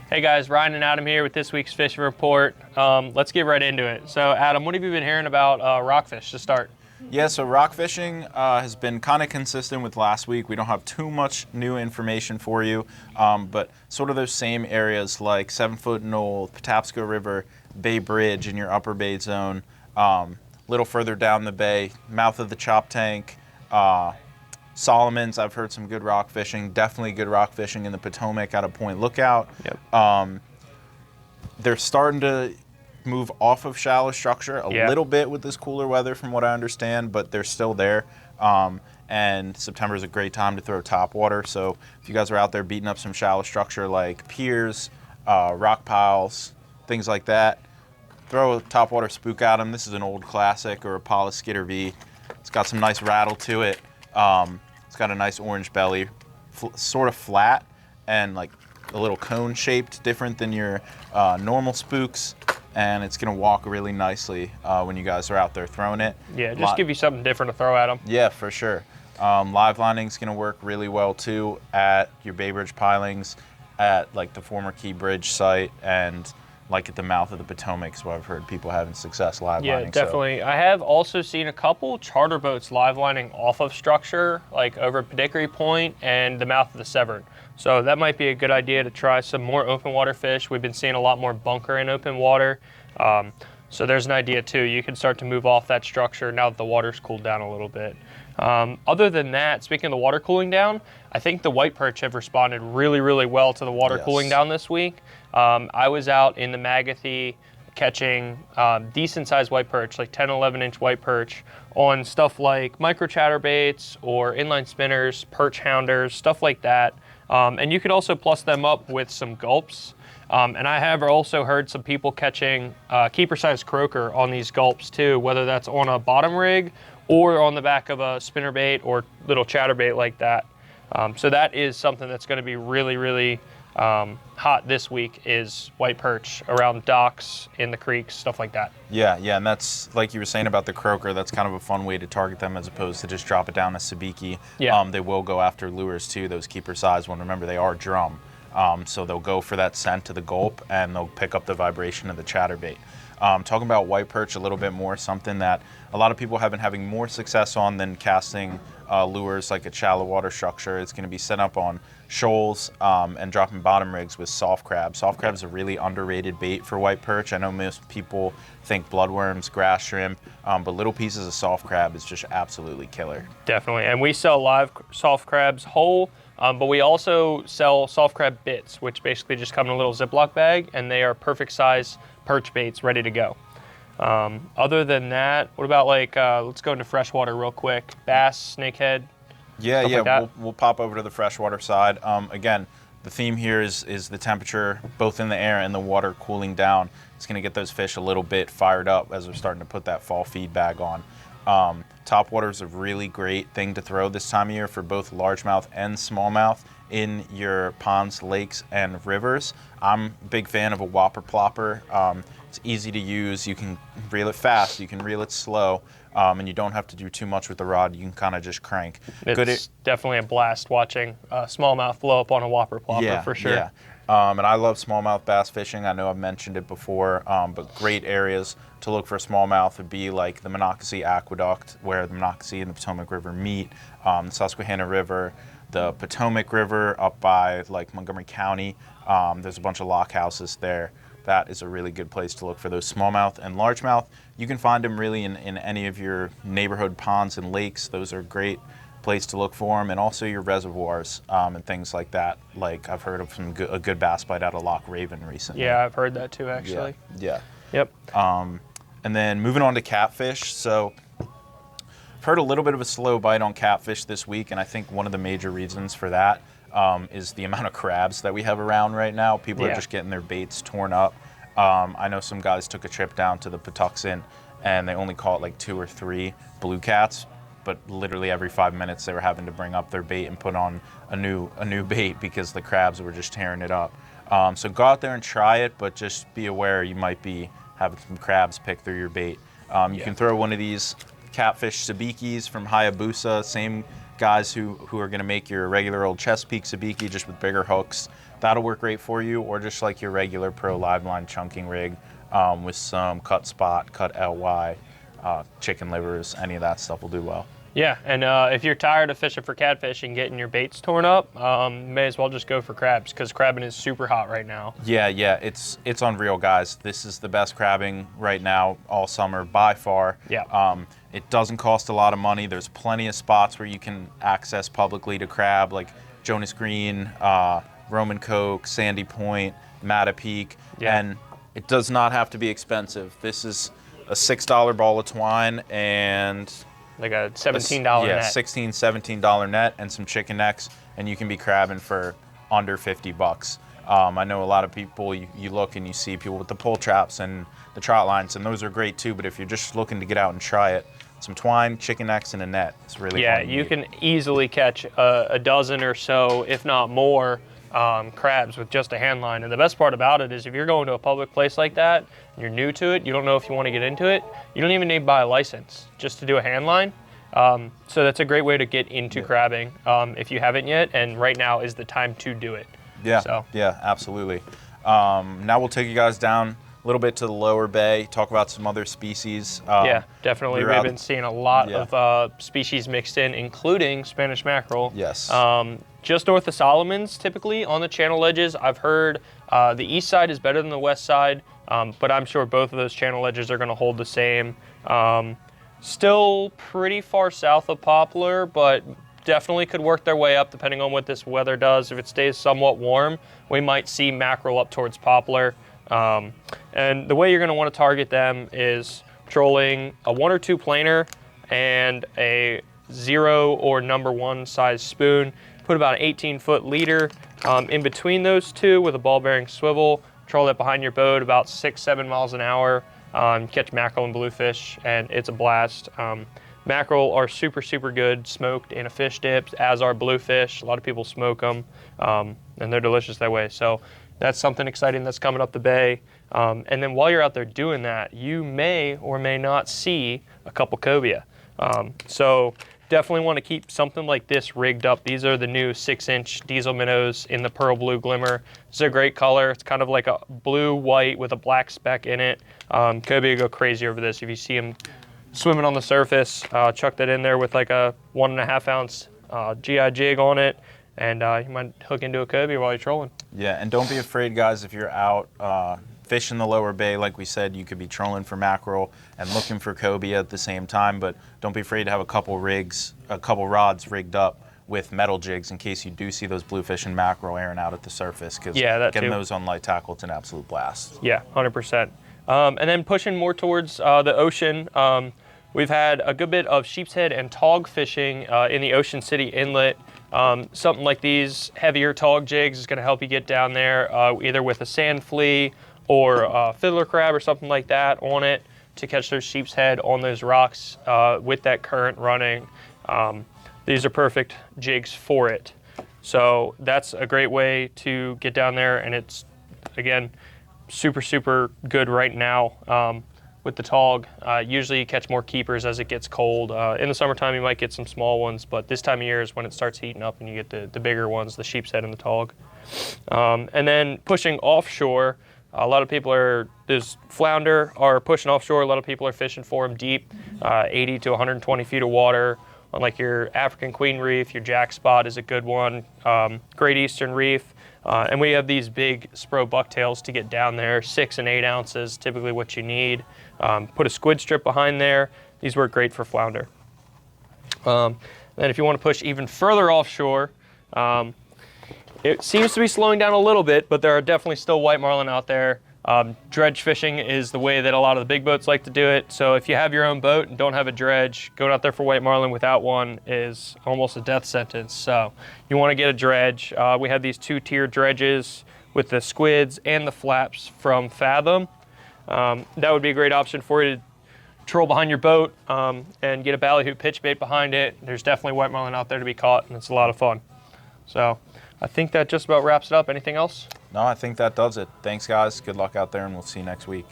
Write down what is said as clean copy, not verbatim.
Hey guys, Ryan and Adam here with this week's fishing report. Let's get right into it. So Adam, what have you been hearing about rockfish to start? Yeah, so rock fishing has been kind of consistent with last week. We don't have too much new information for you, but sort of those same areas like 7 Foot Knoll, Patapsco River, Bay Bridge in your upper bay zone, little further down the bay, mouth of the Chop Tank, Solomon's. I've heard some good rock fishing, definitely good rock fishing in the Potomac out of Point Lookout. Yep. They're starting to move off of shallow structure a little bit with this cooler weather from what I understand, but they're still there. And September is a great time to throw topwater. So if you guys are out there beating up some shallow structure like piers, rock piles, things like that, throw a topwater spook at them. This is an old classic, or a Paula Skitter V. It's got some nice rattle to it. It's got a nice orange belly, sort of flat and like a little cone shaped, different than your normal spooks. And it's going to walk really nicely when you guys are out there throwing it. Yeah, just give you something different to throw at them. Yeah, for sure. Live lining is going to work really well too at your Bay Bridge pilings, at like the former Key Bridge site, and like at the mouth of the Potomac, so I've heard people having success live lining. Yeah, definitely. So. I have also seen a couple charter boats live lining off of structure, like over Pedickery Point and the mouth of the Severn. So that might be a good idea to try some more open water fish. We've been seeing a lot more bunker in open water. So there's an idea too. You can start to move off that structure now that the water's cooled down a little bit. Other than that, speaking of the water cooling down, I think the white perch have responded really, really well to the water cooling down this week. I was out in the Magathie catching decent-sized white perch, like 10, 11-inch white perch, on stuff like micro chatterbaits or inline spinners, perch hounders, stuff like that. And you could also plus them up with some gulps. And I have also heard some people catching keeper-sized croaker on these gulps too, whether that's on a bottom rig or on the back of a spinnerbait or little chatterbait like that. So that is something that's going to be really, really hot this week, is white perch around docks, in the creeks, stuff like that. Yeah, and that's like you were saying about the croaker. That's kind of a fun way to target them as opposed to just drop it down a sabiki. Yeah. They will go after lures too, those keeper-sized ones. Remember, they are drum. So they'll go for that scent to the gulp, and they'll pick up the vibration of the chatterbait. Talking about white perch a little bit more, something that a lot of people have been having more success on than casting lures like a shallow water structure. It's going to be set up on shoals and dropping bottom rigs with soft crab. Soft crab is a really underrated bait for white perch. I know most people think bloodworms, grass shrimp, but little pieces of soft crab is just absolutely killer. Definitely, and we sell live soft crabs whole. But we also sell soft crab bits, which basically just come in a little Ziploc bag, and they are perfect size perch baits ready to go. Other than that, what about let's go into freshwater real quick. Bass, snakehead. Yeah, we'll pop over to the freshwater side. Again, the theme here is the temperature, both in the air and the water cooling down. It's going to get those fish a little bit fired up as we're starting to put that fall feed bag on. Topwater is a really great thing to throw this time of year for both largemouth and smallmouth in your ponds, lakes, and rivers. I'm a big fan of a whopper plopper. It's easy to use. You can reel it fast, you can reel it slow, and you don't have to do too much with the rod. You can kind of just crank. It's definitely a blast watching smallmouth blow up on a whopper plopper, for sure. Yeah. And I love smallmouth bass fishing. I know I've mentioned it before, but great areas to look for smallmouth would be like the Monocacy Aqueduct, where the Monocacy and the Potomac River meet, the Susquehanna River, the Potomac River up by like Montgomery County. There's a bunch of lock houses there. That is a really good place to look for those smallmouth and largemouth. You can find them really in any of your neighborhood ponds and lakes. Those are great place to look for them, and also your reservoirs and things like that. Like I've heard of a good bass bite out of Loch Raven recently. Yeah, I've heard that too, actually. Yeah. Yep. And then moving on to catfish. So I've heard a little bit of a slow bite on catfish this week, and I think one of the major reasons for that is the amount of crabs that we have around right now. People are just getting their baits torn up. I know some guys took a trip down to the Patuxent, and they only caught like 2 or 3 blue cats, but literally every 5 minutes they were having to bring up their bait and put on a new bait because the crabs were just tearing it up. So go out there and try it, but just be aware you might be having some crabs pick through your bait. You can throw one of these catfish sabikis from Hayabusa, same guys who are going to make your regular old Chesapeake sabiki, just with bigger hooks. that'll work great for you, or just like your regular pro live line chunking rig with some cut spot, cut LY, chicken livers, any of that stuff will do well. Yeah, and if you're tired of fishing for catfish and getting your baits torn up, may as well just go for crabs, because crabbing is super hot right now. Yeah, it's unreal, guys. This is the best crabbing right now all summer by far. Yeah. It doesn't cost a lot of money. There's plenty of spots where you can access publicly to crab, like Jonas Green, Roman Coke, Sandy Point, Chesapeake, and it does not have to be expensive. This is a $6 ball of twine and like a $17 net. $16, $17 net and some chicken necks, and you can be crabbing for under $50. I know a lot of people, you look and you see people with the pull traps and the trot lines, and those are great too, but if you're just looking to get out and try it, some twine, chicken necks, and a net. It's really fun. You can easily catch a dozen or so, if not more, crabs with just a hand line. And the best part about it is if you're going to a public place like that, and you're new to it, you don't know if you want to get into it, you don't even need to buy a license just to do a hand line. So that's a great way to get into crabbing if you haven't yet, and right now is the time to do it. Yeah, yeah, absolutely. Now we'll take you guys down a little bit to the lower bay, talk about some other species. Yeah, definitely. We've been seeing a lot of species mixed in, including Spanish mackerel. Yes. Just north of Solomon's, typically on the channel edges. I've heard the east side is better than the west side, but I'm sure both of those channel edges are going to hold the same. Still pretty far south of Poplar, but definitely could work their way up depending on what this weather does. If it stays somewhat warm, we might see mackerel up towards Poplar. And the way you're going to want to target them is trolling a 1 or 2 planer and a 0 or number 1 size spoon. Put about an 18-foot leader in between those two with a ball bearing swivel. Troll that behind your boat about 6-7 miles an hour. Catch mackerel and bluefish, and it's a blast. Mackerel are super, super good smoked in a fish dip, as are bluefish. A lot of people smoke them, and they're delicious that way. So that's something exciting that's coming up the bay. And then while you're out there doing that, you may or may not see a couple cobia. So definitely want to keep something like this rigged up. These are the new 6-inch diesel minnows in the pearl blue glimmer. It's a great color. It's kind of like a blue-white with a black speck in it. Cobia go crazy over this. If you see them swimming on the surface, chuck that in there with like a 1.5 ounce GI jig on it, and you might hook into a cobia while you're trolling. Yeah, and don't be afraid, guys, if you're out fishing the lower bay. Like we said, you could be trolling for mackerel and looking for cobia at the same time, but don't be afraid to have a couple rods rigged up with metal jigs in case you do see those bluefish and mackerel airing out at the surface, because getting those on light tackle, it's an absolute blast. Yeah, 100%. And then pushing more towards the ocean, we've had a good bit of sheepshead and tog fishing in the Ocean City Inlet. Something like these heavier tog jigs is going to help you get down there either with a sand flea or a fiddler crab or something like that on it to catch those sheepshead on those rocks with that current running. These are perfect jigs for it. So that's a great way to get down there, and it's, again, super, super good right now with the tog. Usually you catch more keepers as it gets cold. In the summertime you might get some small ones, but this time of year is when it starts heating up and you get the bigger ones, the sheepshead and the tog. And then pushing offshore, a lot of people there's flounder are pushing offshore. A lot of people are fishing for them deep, 80 to 120 feet of water. On like your African Queen Reef, your Jack Spot is a good one, Great Eastern Reef. And we have these big spro bucktails to get down there, 6 and 8 ounces, typically what you need. Put a squid strip behind there. These work great for flounder. Then if you want to push even further offshore, it seems to be slowing down a little bit, but there are definitely still white marlin out there. Dredge fishing is the way that a lot of the big boats like to do it. So if you have your own boat and don't have a dredge, going out there for white marlin without one is almost a death sentence. So you want to get a dredge. We have these 2-tier dredges with the squids and the flaps from Fathom. That would be a great option for you to troll behind your boat and get a ballyhoo pitch bait behind it. There's definitely white marlin out there to be caught, and it's a lot of fun. So I think that just about wraps it up. Anything else? No, I think that does it. Thanks, guys. Good luck out there, and we'll see you next week.